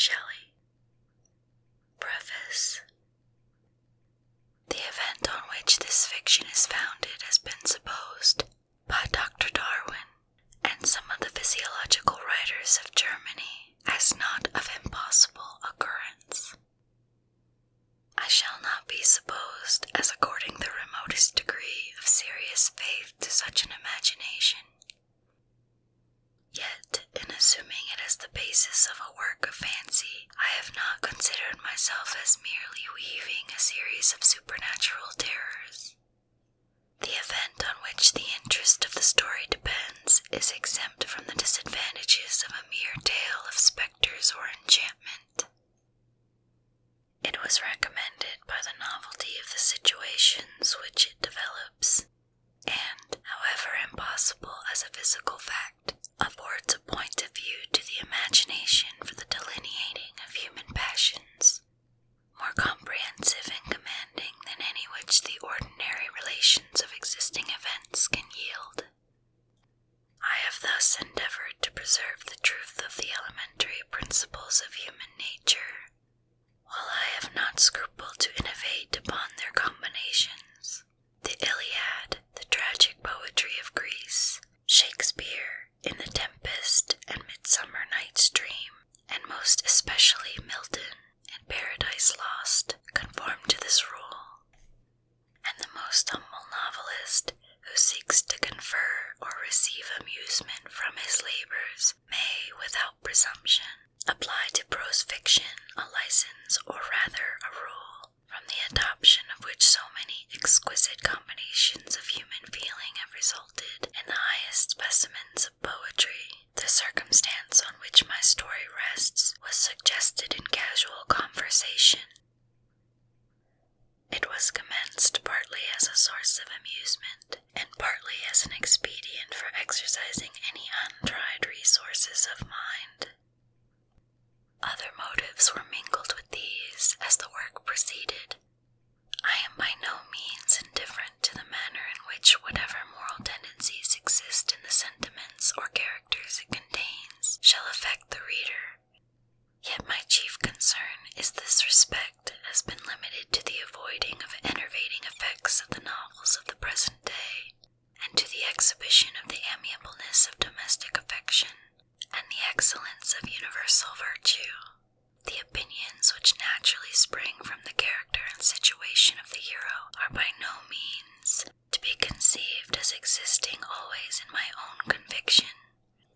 Shelley. Preface. The event on which this fiction is founded has been supposed by Dr. Darwin and some of the physiological writers of Germany as not of impossible occurrence. I shall not be supposed as according the remotest degree of serious faith to such an imagination. Yet, in assuming it as the basis of a work of fancy, I have not considered myself as merely weaving a series of supernatural terrors. The event on which the interest of the story depends is exempt from the disadvantages of a mere tale of specters or enchantment. It was recommended by the novelty of the situations which it develops, and, however impossible as a physical fact, affords a point of view to the imagination for the delineating of human passions, more comprehensive and commanding than any which the ordinary relations of existing events can yield. I have thus endeavored to preserve the truth of the elementary principles of human nature, while I have not scrupled to innovate upon their combinations. The Iliad, the tragic poetry of Greece, Shakespeare in The Tempest and Midsummer Night's Dream, and most especially Milton in Paradise Lost, conform to this rule. And the most humble novelist who seeks to confer or receive amusement from his labors may, without presumption, apply to prose fiction a license, or rather a rule, from the adoption of which so many exquisite combinations of human feeling have resulted in the highest specimens of poetry. The circumstance on which my story rests was suggested in casual conversation. It was commenced partly as a source of amusement, and partly as an expedient for exercising any untried resources of mind. Other motives were mingled with these as the work proceeded. I am by no means indifferent to the manner in which whatever moral tendencies exist in the sentiments or characters it contains shall affect the reader. Yet my chief concern is this respect has been limited to the avoiding of enervating effects of the novels of the present day, and to the exhibition of the amiableness of domestic affection, and the excellence of universal virtue. The opinions which naturally spring from the character and situation of the hero are by no means to be conceived as existing always in my own conviction,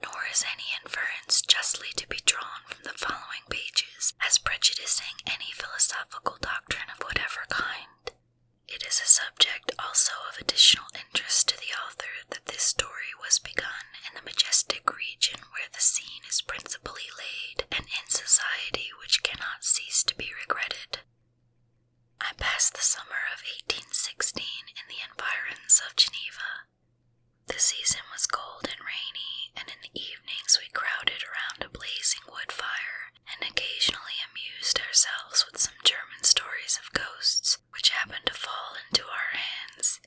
nor is any inference justly to be drawn from the following pages as prejudicing any philosophical doctrine of whatever kind. It is a subject also of additional interest to the author that this story was begun in the majestic region where the scene is principally laid, and in society which cannot cease to be regretted. I passed the summer of 1816 in the environs of Geneva. The season was cold and rainy, and in the evenings we crowded around a blazing wood fire, and occasionally amused ourselves with some German stories of ghosts which happened to fall into our hands.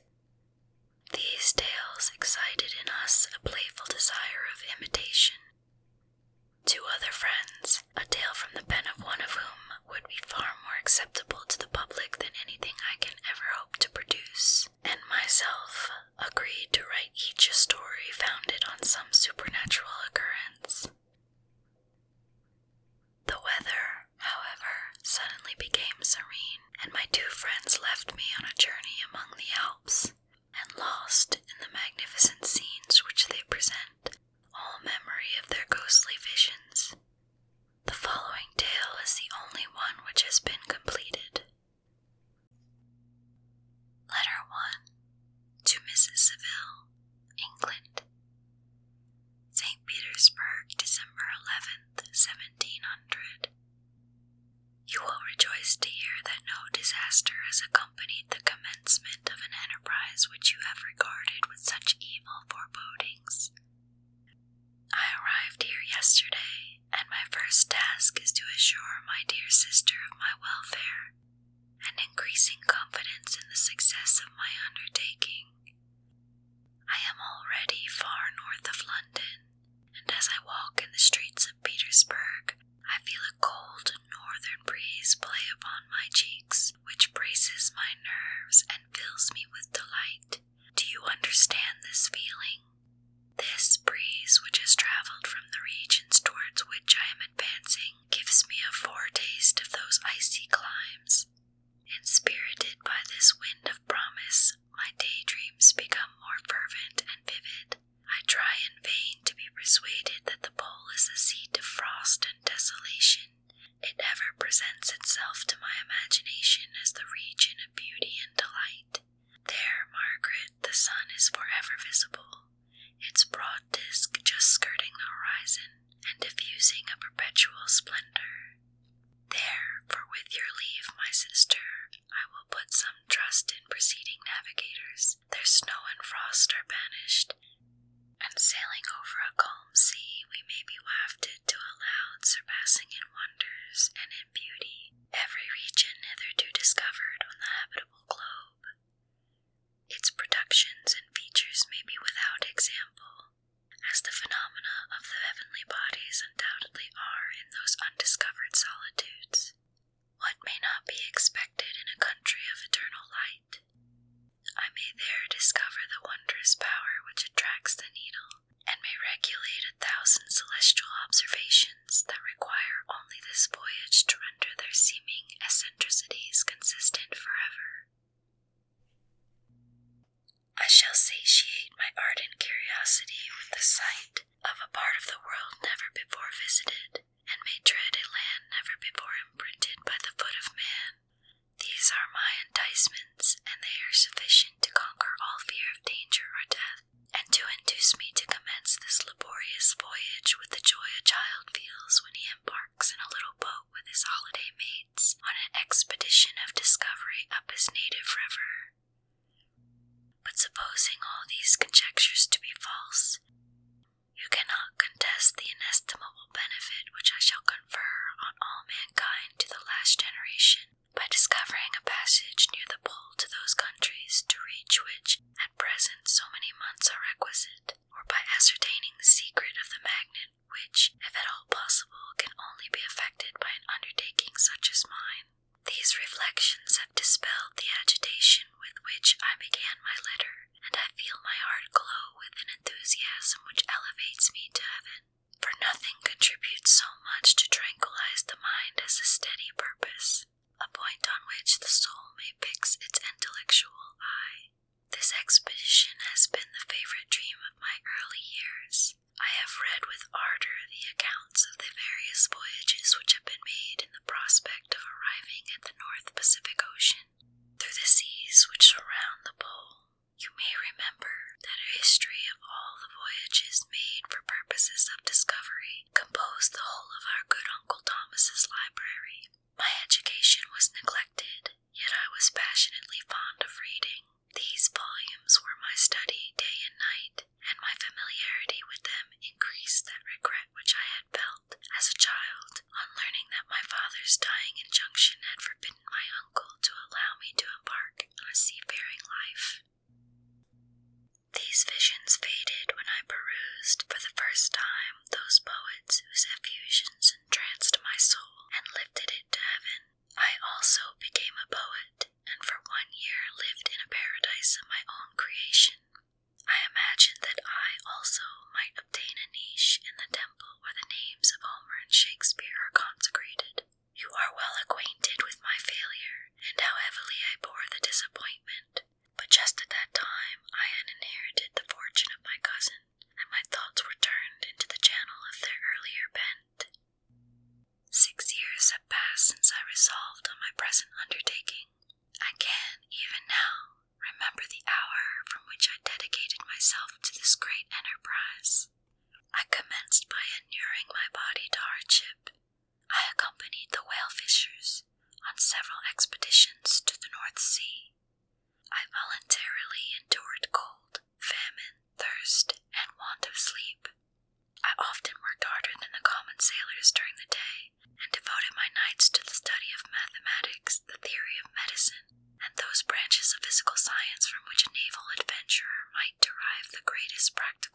These tales excited in us a playful desire of imitation. Two other friends, a tale from the pen of one of whom would be far more acceptable to the public than anything I can ever hope to produce, and myself agreed to write each a story founded on some supernatural occurrence. The weather, however, suddenly became serene, and my two friends left me on a journey among the Alps, and lost in the magnificent scenes which they present all memory of their ghostly visions. The following tale is the only one which has been completed. Letter 1. To Mrs. Seville, England. St. Petersburg, December 11th, 1700. You will rejoice to hear that no disaster has accompanied the commencement of an enterprise traveled from the regions towards which I am advancing gives me a foretaste of those icy climes. Inspirited by this wind of promise, my daydreams become more fervent and vivid. I try in vain to be persuaded that the pole is a seat of frost and desolation. It ever presents itself to my imagination as the region of beauty and delight. There, Margaret, the sun is forever visible, its broad disk just skirting the horizon and diffusing a perpetual splendor. There, for with your leave, my sister, I will put some trust in preceding navigators. Their snow and frost are banished, and sailing over a calm sea, we may be wafted to a loud surpassing in wonders and in beauty every region hitherto discovered on the habitable globe. Its productions and features may be without example, as the phenomena of the heavenly bodies undoubtedly are in those undiscovered solitudes. What may not be expected in a country of eternal light? I may there discover the wondrous power which attracts the needle, and may regulate 1,000 celestial observations that require only this voyage to render their seeming eccentricities consistent forever. I shall satiate my ardent curiosity with the sight of a part of the world never before visited, and may dread a land never before imprinted by the foot of man. These are my enticements, and they are sufficient to conquer all fear of danger or death, and to induce me to commence this laborious voyage with the joy a child feels when he embarks in a little boat with his holiday mates on an expedition of discovery up his native river. But supposing all these conjectures to be false, you cannot contest the inestimable benefit which I shall confer on all mankind to the last generation, by discovering a passage near the pole to those countries to reach which at present so many months are requisite, or by ascertaining the secret of the magnet which, if at all possible, can only be effected by an undertaking such as mine. These reflections have dispelled the agitation with which I began my letter, and I feel my heart glow with an enthusiasm which elevates me to heaven, for nothing contributes so much to tranquilize the mind as a steady purpose, a point on which the soul may fix its intellectual eye. This expedition has been the favorite dream of my early years. I have read with ardor the accounts of the various voyages which have been made in the prospect of arriving at the North Pacific Ocean, through the seas which surround the pole. You may remember that a history of all the voyages made for purposes of discovery composed the whole of our good Uncle Thomas's library. My education was neglected, yet I was passionately fond of reading. These volumes were my study day and night, and my familiarity with them increased that regret which I had felt as a child on learning that my father's dying injunction had forbidden my uncle to allow me to embark on a seafaring life. These visions faded when I perused for the first time those poets whose effusions entranced my soul and lifted it to heaven. I also became a poet, and for 1 year lived in a paradise of my own creation. I imagined that I also might obtain a niche in the temple where the names of Homer and Shakespeare are consecrated. You are well acquainted with my failure, and how heavily I bore the disappointment, but just at that time I had inherited the fortune of my cousin, and my thoughts were turned into the channel of their earlier bent. 6 years have passed since I resolved on my present undertaking. I can, even now, remember the hour from which I dedicated myself to this great enterprise. I commenced by inuring my body to hardship. I accompanied the whale fishers on several expeditions to the North Sea. I voluntarily endured cold, famine, thirst, and want of sleep. I often worked harder than the common sailors during the day, and devoted my nights to the study of mathematics, the theory of medicine, and those branches of physical science from which a naval adventurer might derive the greatest practical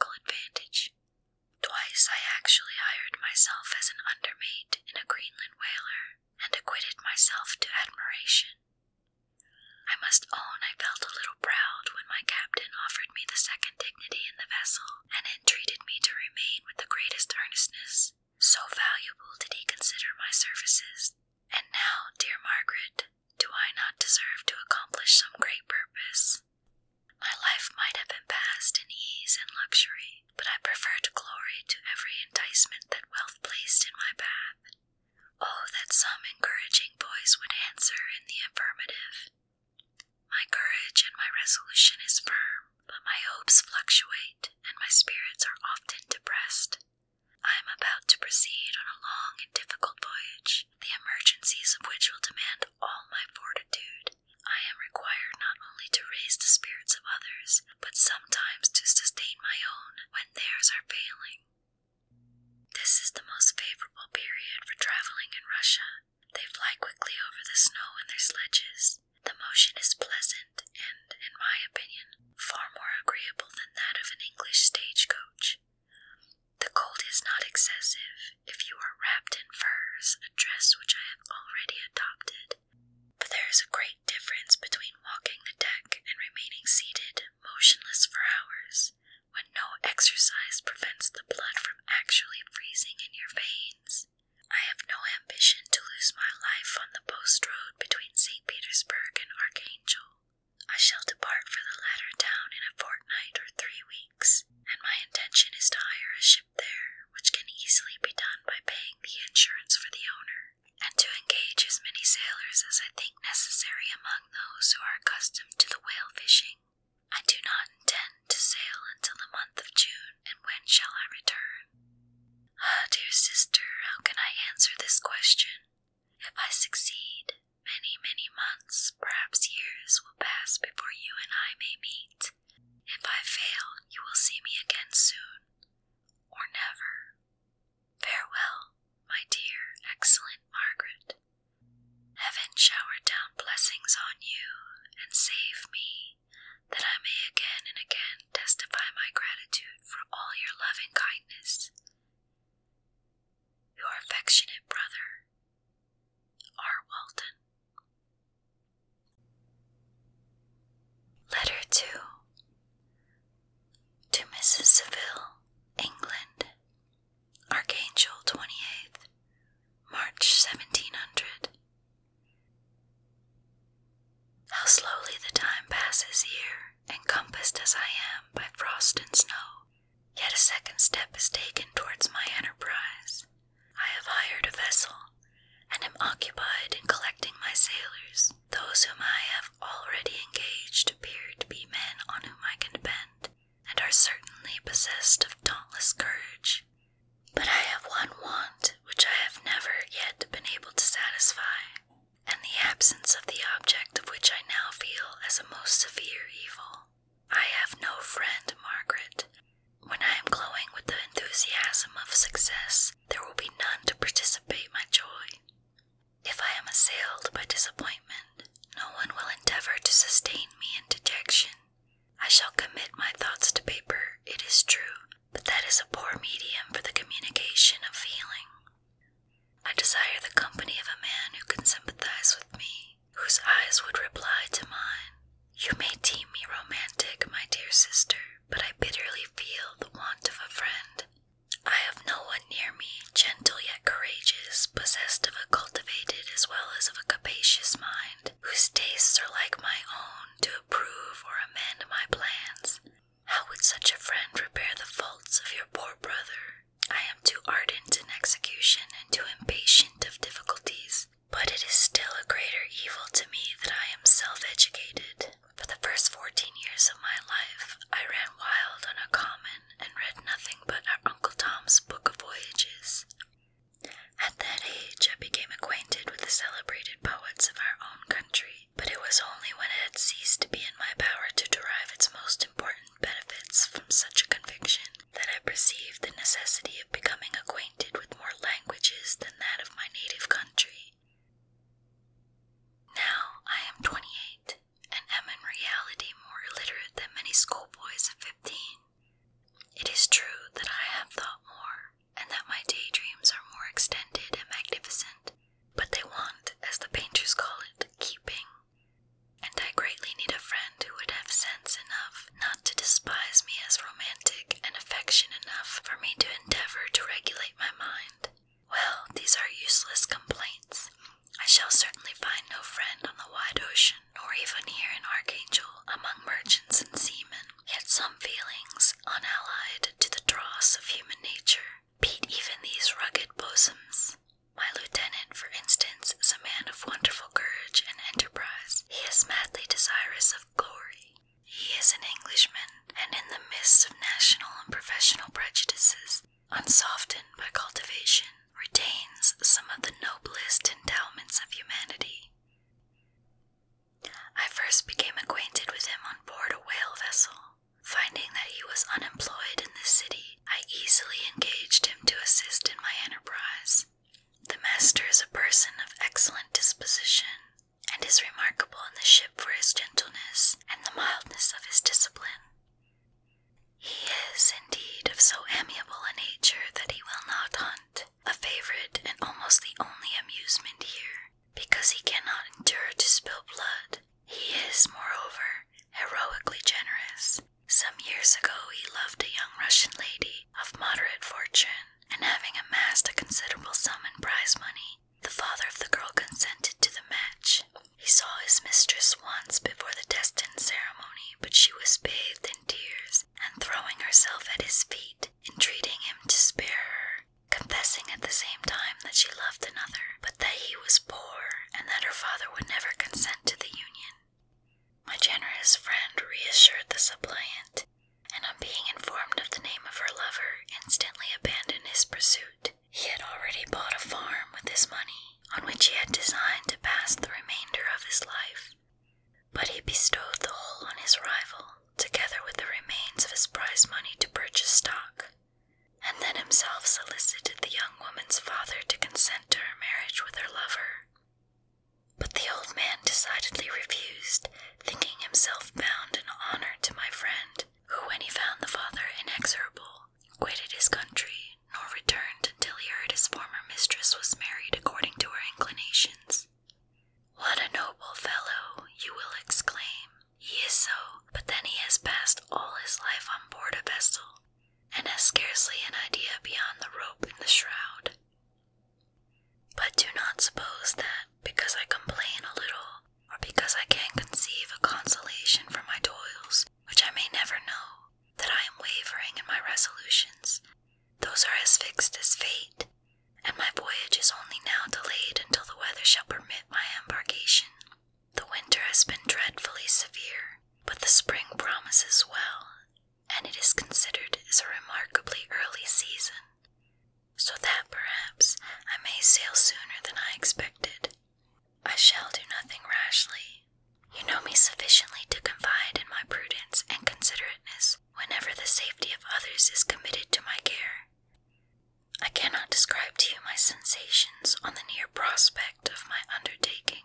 but sometimes to sustain my own when theirs are failing. This is the most favorable period for traveling in Russia. They fly quickly over the snow in their sledges. The motion is pleasant and, in my opinion, far more agreeable than that of an English stagecoach. The cold is not excessive if you are wrapped in furs, a dress which I have already adopted. But there is a great difference between walking the deck and remaining seated, motionless for hours, when no exercise prevents the blood from actually freezing in your veins. I have no ambition to lose my life on the post road between St. Petersburg and Archangel. I shall depart for the latter town in a fortnight or 3 weeks, and my intention is to hire a ship there, which can easily be done by paying the insurance for the owner, and to engage as many sailors as I think necessary among those who are accustomed to the whale fishing. I do not intend to sail until the month of June, and when shall I return? Ah, dear sister, how can I answer this question? If I succeed, many, many months, perhaps years, will pass before you and I may meet. If I fail, you will see me again soon, or never. Farewell, my dear, excellent Margaret. Heaven shower down blessings on you, and save me, that I may again and again testify my gratitude for all your loving kindness. Your affectionate brother, R. Walton. Letter 2. To Mrs. Seville, England, Archangel, 28th, March 1700. How slowly the time passes here, encompassed as I am by frost and snow. Yet a second step is taken towards my enterprise. I have hired a vessel, and am occupied in collecting my sailors. Those whom I have already engaged appear to be men on whom I can depend, and are certainly possessed of dauntless courage. But I have one want which I have never yet been able to satisfy, and the absence of the object of which I now feel as a most severe evil. I have no friend, Margaret. When I am glowing with the enthusiasm of success, there will be none to participate my joy. If I am assailed by disappointment, no one will endeavor to sustain me in dejection. I shall commit my thoughts to paper, it is true, but that is a poor medium for the communication of feeling. I desire the company of a man who can sympathize with me, whose eyes would reply to mine. You may deem me romantic, my dear sister, but I bitterly feel the want of a friend. I have no one near me, gentle yet courageous, possessed of a cultivated as well as of a capacious mind, whose tastes are like my own, to approve or amend my plans. How would such a friend repair the faults of your poor brother? I am too ardent in execution and too impatient of difficulties, but it is still a greater evil to me that I am self-educated. For the first 14 years of my life, I ran wild on a common and read nothing but our Uncle Tom's Book of Voyages. At that age, I became acquainted with the celebrated poets of our own country, but it was only when it had ceased to be in my power to derive its most important benefits from such a conviction that I perceived the necessity of becoming acquainted with more languages than that of my native country. Now I am 28, and am in reality more illiterate than many schoolboys of 15. It is true that I have thought more, and that my daydreams are more extended and magnificent, but they want, as the painters call it, keeping, and I greatly need a friend who would have sense enough not to despise me as romantic, and affection enough for me to endeavor to regulate my mind. Well, these are useless complaints. I shall certainly find no friend on the wide ocean, nor even here in Archangel, among merchants and seamen. Yet some feelings, unallied to the dross of human nature, beat even these rugged bosoms. My lieutenant, for instance, is a man of wonderful courage and enterprise. He is madly desirous of glory. He is an Englishman, and in the midst of national and professional prejudices, unsoftened by cultivation, retains some of the noblest endowments of humanity. I first became acquainted with him on board a whale vessel. Finding that he was unemployed in the city, I easily engaged him to assist in my enterprise. The master is a person of excellent disposition, and is remarkable in the ship for his gentleness and the mildness of his discipline. He is, indeed, of so amiable a nature that he will not hunt, a favorite and almost the only amusement here, because he cannot endure to spill blood. He is, moreover, heroically generous. Some years ago he loved a young Russian lady of moderate fortune, and having amassed a considerable sum in prize money, the father of the girl consented to the match. He saw his mistress once before the destined ceremony, but she was bathed in tears, and throwing herself at his feet, entreating him to spare her, confessing at the same time that she loved another, but that he was poor, and that her father would never consent to the union. My generous friend reassured the suppliant, and on being informed of the name of her lover, instantly abandoned his pursuit. He had already bought a farm with his money, on which he had designed to pass the remainder of his life, but he bestowed the whole on his rival, together with the remains of his prize money to purchase stock, and then himself solicited the young woman's father to consent to her marriage with her lover. But the old man decidedly refused, thinking himself bound in honor to my friend, who, when he found the father inexorable, quitted his country, nor returned until he heard his former mistress was married according to her inclinations. What a noble fellow, you will exclaim. He is so, but then he has passed all his life on board a vessel, and has scarcely an idea beyond the rope and the shroud. But do not suppose that, because I complain a little, or because I can't conceive a consolation for my toils, which I may never know, that I am wavering in my resolutions. Those are as fixed as fate, and my voyage is only now delayed until the weather shall permit my embarkation. The winter has been dreadfully severe, but the spring promises well, and it is considered as a remarkably early season, so that perhaps I may sail sooner than I expected. I shall do nothing rashly. You know me sufficiently to confide in my prudence and considerateness whenever the safety of others is committed to my care. I cannot describe to you my sensations on the near prospect of my undertaking.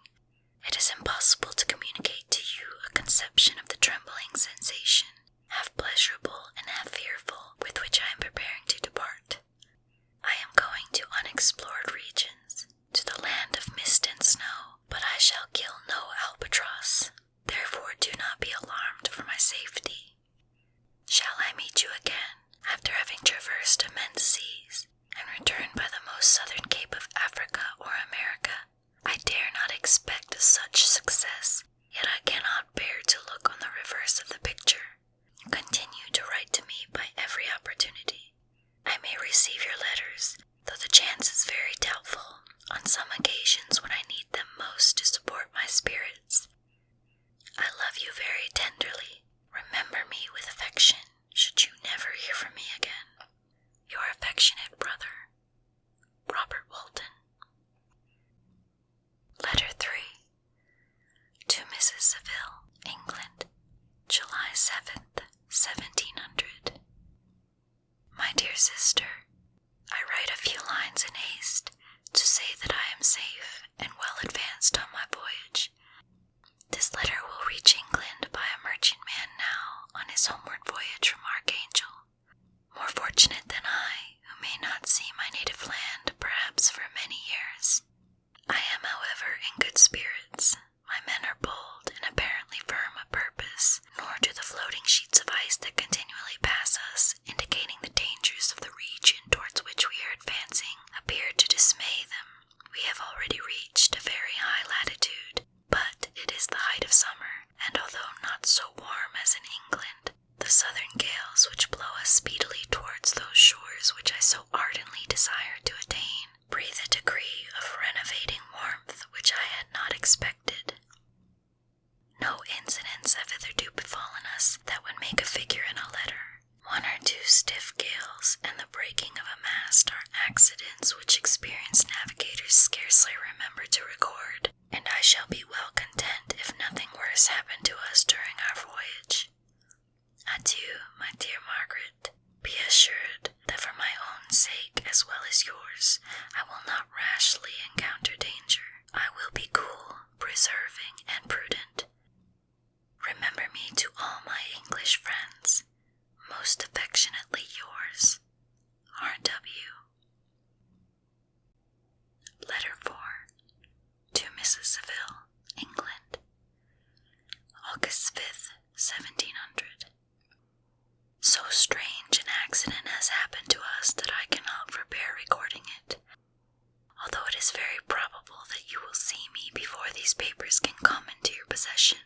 It is impossible to communicate to you a conception of the trembling sensation, half pleasurable and half fearful, with which I am preparing to depart. I am going to unexplored regions, to the land of mist and snow, but I shall kill no albatross. Therefore do not be alarmed for my safety. Shall I meet you again, after having traversed immense seas, and returned by the most southern cape of Africa or America? I dare not expect such success, yet I cannot bear to look on the reverse of the picture. Continue to write to me by every opportunity. I may receive your letters, though the chance is very doubtful, on some occasions when I need them most to support my spirits. I love you very tenderly. Remember me with affection, should you never hear from me again. Your affectionate brother, Robert Walton. Letter 3. To Mrs. Saville, England, July 7th, 1700. My dear sister, I write a few lines in haste to say that I am safe and well advanced on my voyage. This letter will reach England by a merchantman now on his homeward voyage from Archangel, more fortunate than I, who may not see my native land perhaps for many years. I am, however, in good spirits. My men are bold and apparently firm of purpose, nor do the floating sheets of ice that continually pass us, indicating the dangers of the region towards which we are advancing, appear to dismay them. We have already reached a very high latitude, but it is the height of summer, and although not so warm as in England, the southern gales which blow us speedily towards those shores which I so ardently desire to attain breathe a degree of renovating warmth which I had not expected. No incidents have hitherto befallen us that would make a figure in a letter. One or two stiff gales and the breaking of a mast are accidents which experienced navigators scarcely remember to record, and I shall be well content if nothing worse happen to us during our voyage. Adieu. So strange an accident has happened to us that I cannot forbear recording it, although it is very probable that you will see me before these papers can come into your possession.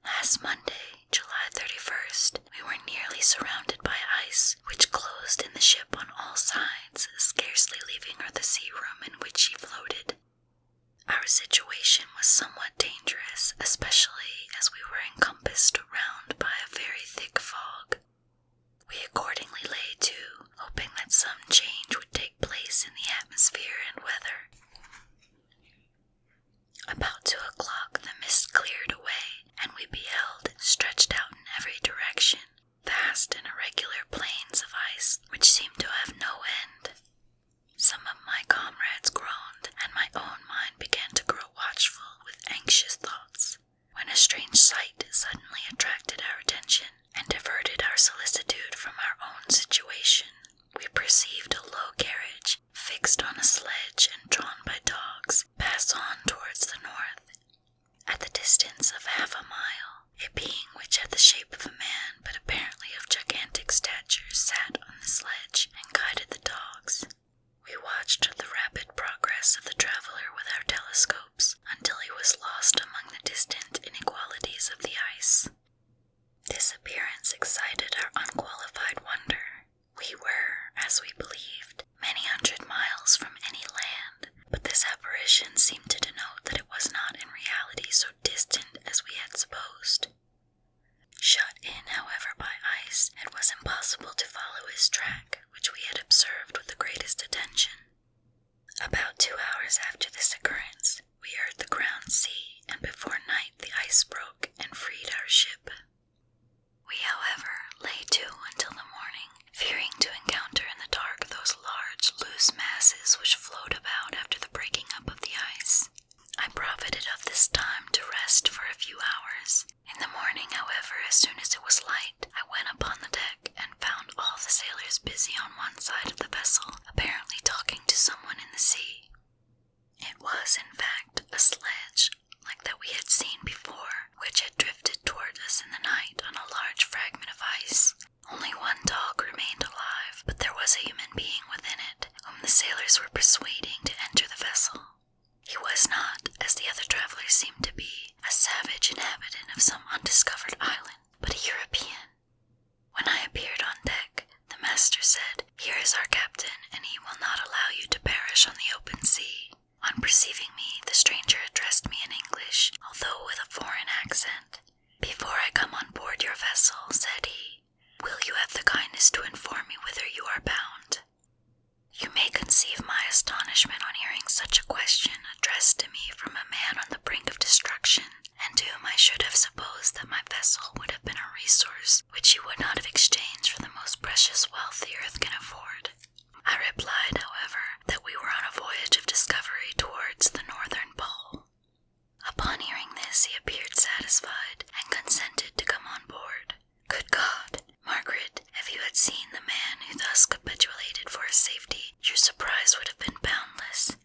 Last Monday, July 31st, we were nearly surrounded by ice, which closed in the ship on all sides, scarcely leaving her the sea room in which she floated. Our situation was somewhat dangerous, especially as we were encompassed around by a very thick fog. We accordingly lay to, hoping that some change would take place in the atmosphere and weather. About 2 o'clock the mist cleared away, and we beheld, stretched out in every direction, vast and irregular plains of ice which seemed to have no end. Some of my comrades groaned, and my own mind began to grow watchful with anxious thoughts, when a strange sight suddenly attracted our attention and diverted our solicitude from our own situation. We perceived a low carriage, fixed on a sledge and drawn by dogs, pass on towards the north. At the distance of half a mile, a being which had the shape of a man, but apparently of gigantic stature, sat on the sledge and guided the dogs. We watched the rapid progress of the traveler with our telescopes until he was lost among the distant inequalities of the ice. This appearance excited our unqualified wonder. We were, as we believed, many hundred miles from any land, but this apparition seemed to denote that it was not in reality so distant as we had supposed. Shut in, however, by ice, it was impossible to follow his track, which we had observed with the greatest attention. About 2 hours after this occurrence, we heard the ground sea, and before night the ice broke and freed our ship. We, however, lay to until the morning, fearing to encounter in the dark those large, loose masses which float about after the breaking up of the ice. I profited of this time to rest for a few hours. In the morning, however, as soon as it was light, I went upon the deck and found all the sailors busy on one side of the vessel, apparently talking to someone in the sea. It was, in fact, a sledge, like that we had seen before, which had drifted toward us in the night on a large fragment of ice. Only one dog remained alive, but there was a human being within it, whom the sailors were persuading to enter the vessel. He was not, as the other travelers seemed to be, a savage inhabitant of some undiscovered island, but a European. When I appeared on deck, the master said, "Here is our captain, and he will not allow you to perish on the open sea." On perceiving me, the stranger addressed me in English, although with a foreign accent. "Before I come on board your vessel," said he, "will you have the kindness to inform me whither you are bound?" You may conceive my astonishment on hearing such a question addressed to me from a man on the brink of destruction, and to whom I should have supposed that my vessel would have been a resource which he would not have exchanged for the most precious wealth the earth can afford. I replied, however, that we were on a voyage of discovery towards the northern pole. Upon hearing this, he appeared satisfied, and consented to come on board. Good God! Margaret, if you had seen the man who thus capitulated for his safety, your surprise would have been boundless.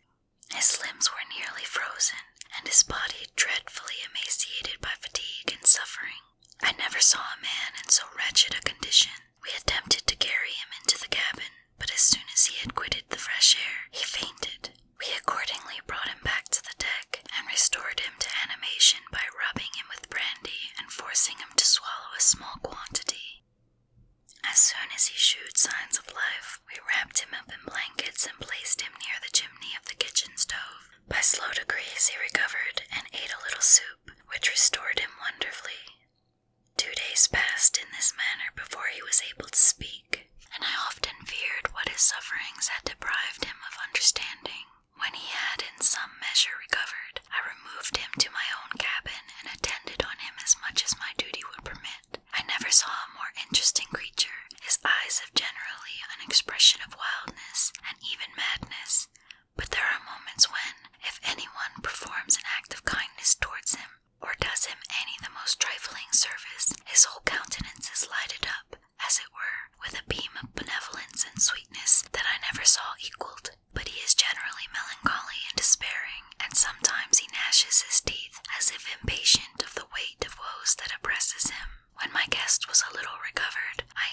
His limbs were nearly frozen, and his body dreadfully emaciated by fatigue and suffering. I never saw a man in so wretched a condition. We attempted to carry him into the cabin, but as soon as he had quitted the fresh air, he fainted. We accordingly brought him back to the deck, and restored him to animation by rubbing him with brandy and forcing him to swallow a small quantity. As soon as he shewed signs of life, we wrapped him up in blankets and placed him near the chimney of the kitchen stove. By slow degrees he recovered and ate a little soup, which restored him wonderfully. 2 days passed in this manner before he was able to speak, and I often feared what his sufferings had deprived him of understanding. When he had in some measure recovered, I removed him to my own cabin and attended on him as much as my duty would permit. I never saw a more interesting creature. His eyes have generally an expression of wildness and even madness, but there are moments when, if anyone performs an act of kindness towards him, or does him any the most trifling service, his whole countenance is lighted up, as it were, with a beam of benevolence and sweetness that I never saw equalled. But he is generally melancholy and despairing, and sometimes he gnashes his teeth, as if impatient of the weight of woes that oppresses him. When my guest was a little recovered, I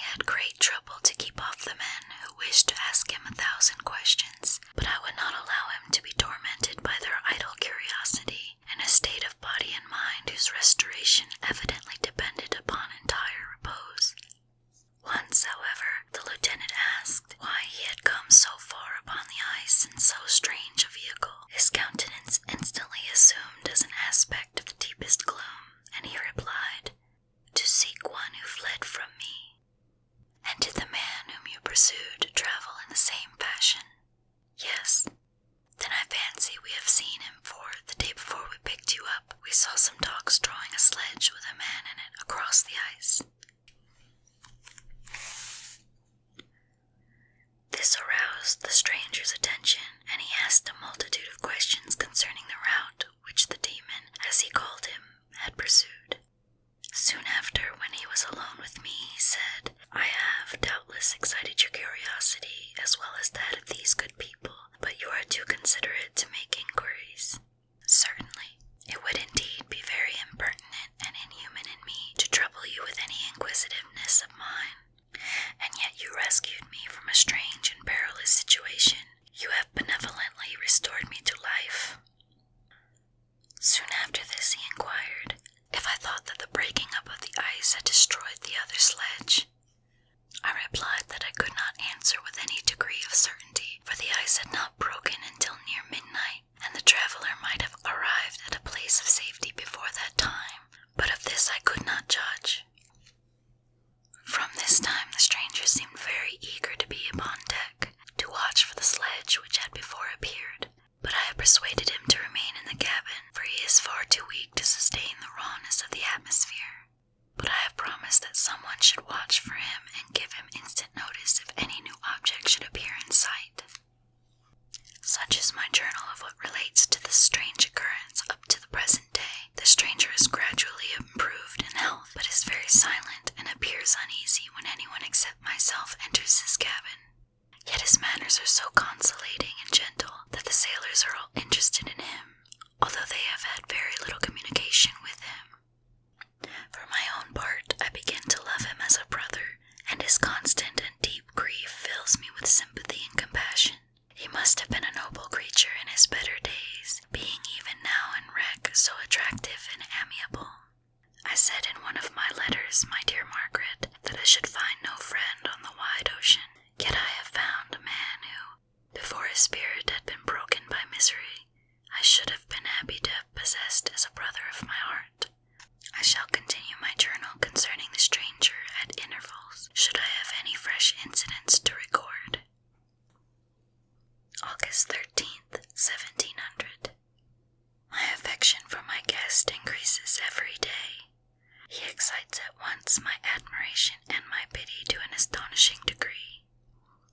said, "I have doubtless excited your curiosity as well as that of these good people, but you are too considerate to make inquiries." "Certainly. It would indeed be very impertinent and inhuman in me to trouble you with any inquisitiveness of mine. And yet you rescued me from a strange and perilous situation. You have benevolently restored me to life." Soon after this he inquired if I thought that the breaking up of the ice had destroyed the other sledge. I replied that I could not answer with any degree of certainty, for the ice had not broken until near midnight, and the traveler might have arrived at a place of safety before that time, but of this I could not judge. From this time the stranger seemed very eager to be upon deck, to watch for the sledge which had before appeared, but I have persuaded him to remain in the cabin, for he is far too weak to sustain the rawness of the atmosphere. But I have promised that someone should watch for him and give him instant notice if any new object should appear in sight. Such is my journal of what relates to this strange occurrence up to the present day. The stranger is gradually improved in health, but is very silent and appears uneasy when anyone except myself enters his cabin. Yet his manners are so conciliating and gentle that the sailors are all interested in him, although they have had very little communication with him. For my own part, I begin to love him as a brother, and his constant and deep grief fills me with sympathy and compassion. He must have been a noble creature in his better days, being even now in wreck so attractive and amiable. I said in one of my letters, my dear Margaret, that I should find no friend on the wide ocean, yet I have found a man who, before his spirit had been broken by misery, I should have been happy to have possessed as a brother of my heart. I shall continue my journal concerning the stranger at intervals, should I have any fresh incidents to record. August 13th, 1700. My affection for my guest increases every day. He excites at once my admiration and my pity to an astonishing degree.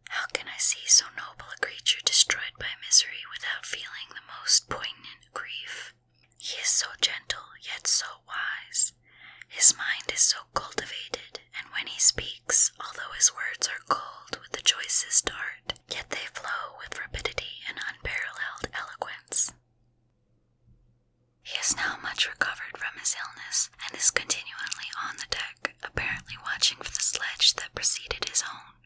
How can I see so noble a creature destroyed by misery without feeling the most poignant grief? He is so gentle, yet so wise. His mind is so cultivated, and when he speaks, although his words are cold with the choicest art, yet they flow with rapidity and unparalleled eloquence. He is now much recovered from his illness, and is continually on the deck, apparently watching for the sledge that preceded his own.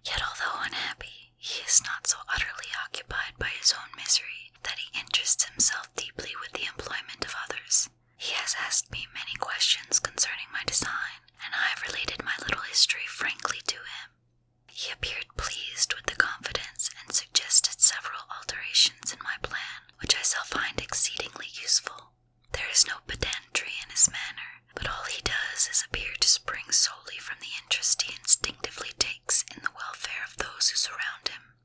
Yet although unhappy, he is not so utterly occupied by his own misery that he interests himself deeply with the employment of others. He has asked me many questions concerning my design, and I have related my little history frankly to him. He appeared pleased with the confidence and suggested several alterations in my plan, which I shall find exceedingly useful. There is no pedantry in his manner, but all he does is appear to spring solely from the interest he instinctively takes in the welfare of those who surround him.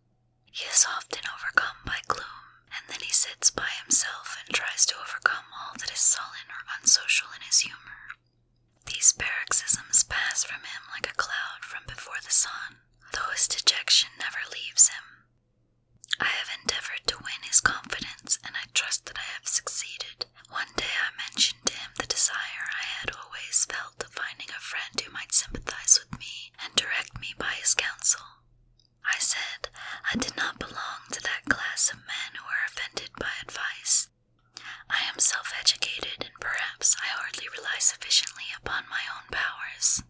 He is often overcome by gloom, and then he sits by himself and tries to overcome all that is sullen or unsocial in his humor. These paroxysms pass from him like a cloud from before the sun, though his dejection never leaves him. I have endeavored to win his confidence, and I trust that I have succeeded. One day I mentioned to him the desire I had always felt of finding a friend who might sympathize with me and direct me by his counsel. I said I did not belong to that class of men who are offended by advice. I am self-educated, and perhaps I hardly rely sufficiently upon my own powers.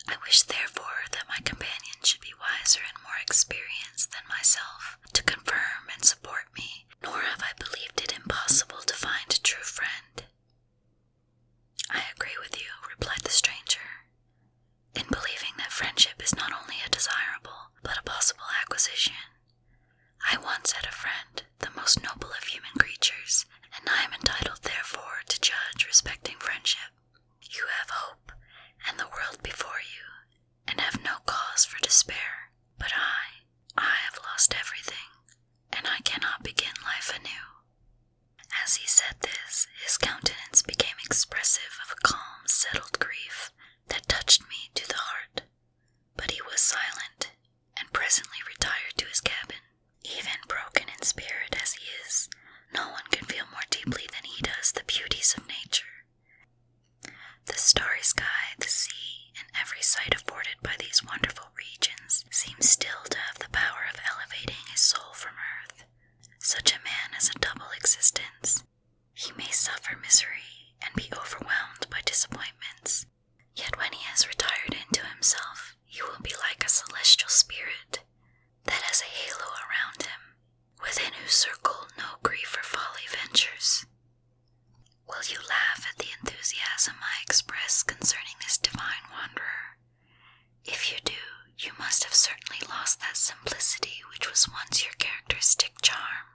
I wish, therefore, that my companion should be wiser and more experienced than myself, to confirm and support me, nor have I believed it impossible to find a true friend. I agree with you, replied the stranger, in believing that friendship is not only a desirable, but a possible acquisition. I once had a friend, the most noble of human creatures, and I am entitled, therefore, to judge respecting friendship. You have hope, and the world before you, and have no cause for despair. But I have lost everything, and I cannot begin life anew. As he said this, his countenance became expressive of a calm, settled grief that touched me to the heart. But he was silent, and presently retired to his cabin. Even broken in spirit as he is, no one can feel more deeply than he does the beauties of nature. The starry sky, the sea, and every sight afforded by these wonderful regions seems still to have the power of elevating his soul from earth. Such a man has a double existence. He may suffer misery and be overwhelmed by disappointments, yet when he has retired into himself, he will be like a celestial spirit that has a halo around him, within whose circle no grief or folly ventures. Will you laugh at the enthusiasm I express concerning this divine wanderer? If you do, you must have certainly lost that simplicity which was once your characteristic charm.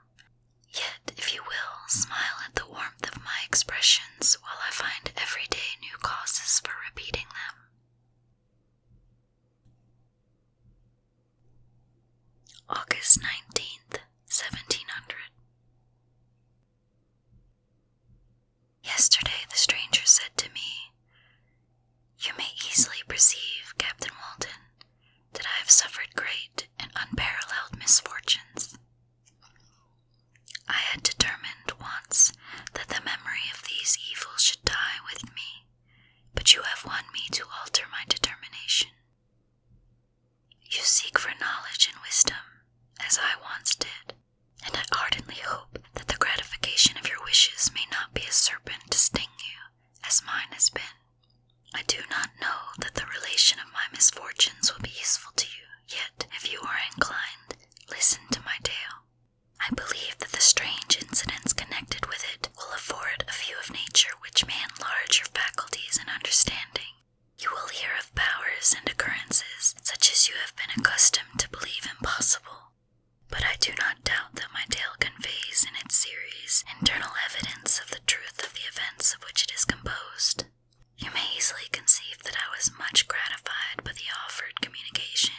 Yet, if you will, smile at the warmth of my expressions while I find every day new causes for repeating them. August 19th, 1700. Yesterday the stranger said to me, "You may easily perceive, Captain Walton, that I have suffered great and unparalleled misfortunes. I had determined once that the memory of these evils should die with me, but you have won me to alter my determination. You seek for knowledge and wisdom, as I once did, and I ardently hope that the gratification of your wishes may not be a serpent to sting you, as mine has been. I do not know that the relation of my misfortunes will be useful to you, yet, if you are inclined, listen to my tale. I believe that the strange incidents connected with it will afford a view of nature which may enlarge your faculties and understanding. You will hear of powers and occurrences such as you have been accustomed to believe impossible, but I do not doubt that my tale conveys in its series internal evidence of the truth of the events of which it is composed. You may easily conceive that I was much gratified by the offered communication,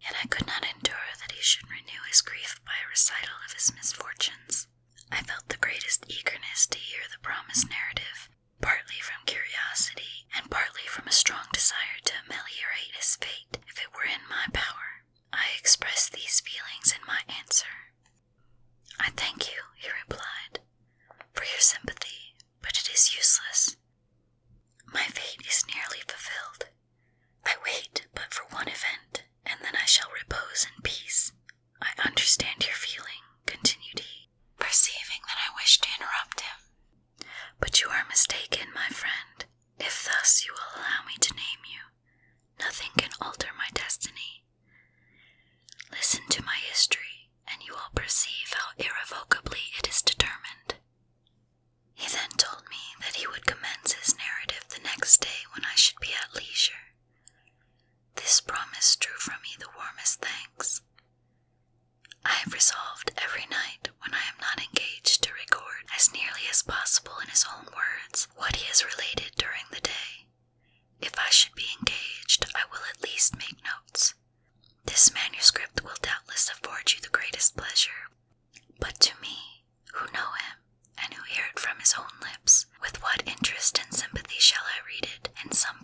yet I could not endure that he should renew his grief by a recital of his misfortunes. I felt the greatest eagerness to hear the promised narrative, partly from curiosity and partly from a strong desire to ameliorate his fate if it were in my power. I expressed these feelings in my answer. "I thank you," he replied, "for your sympathy, but it is useless. My fate is nearly fulfilled. I wait but for one event, and then I shall repose in peace. I understand your feeling," continued he, perceiving that I wished to interrupt him. "But you are mistaken, my friend. If thus you will allow me to name you, nothing can alter my destiny. Listen to my history, and you will perceive how irrevocably it is determined." He then told me that he would commence his narrative the next day when I should be at leisure. This promise drew from me the warmest thanks. I have resolved every night, when I am not engaged, to record as nearly as possible in his own words what he has related during the day. If I should be engaged, I will at least make notes. This manuscript will doubtless afford you the greatest pleasure, but to me, who know him, and who hear it from his own lips, with what interest and sympathy shall I read it in some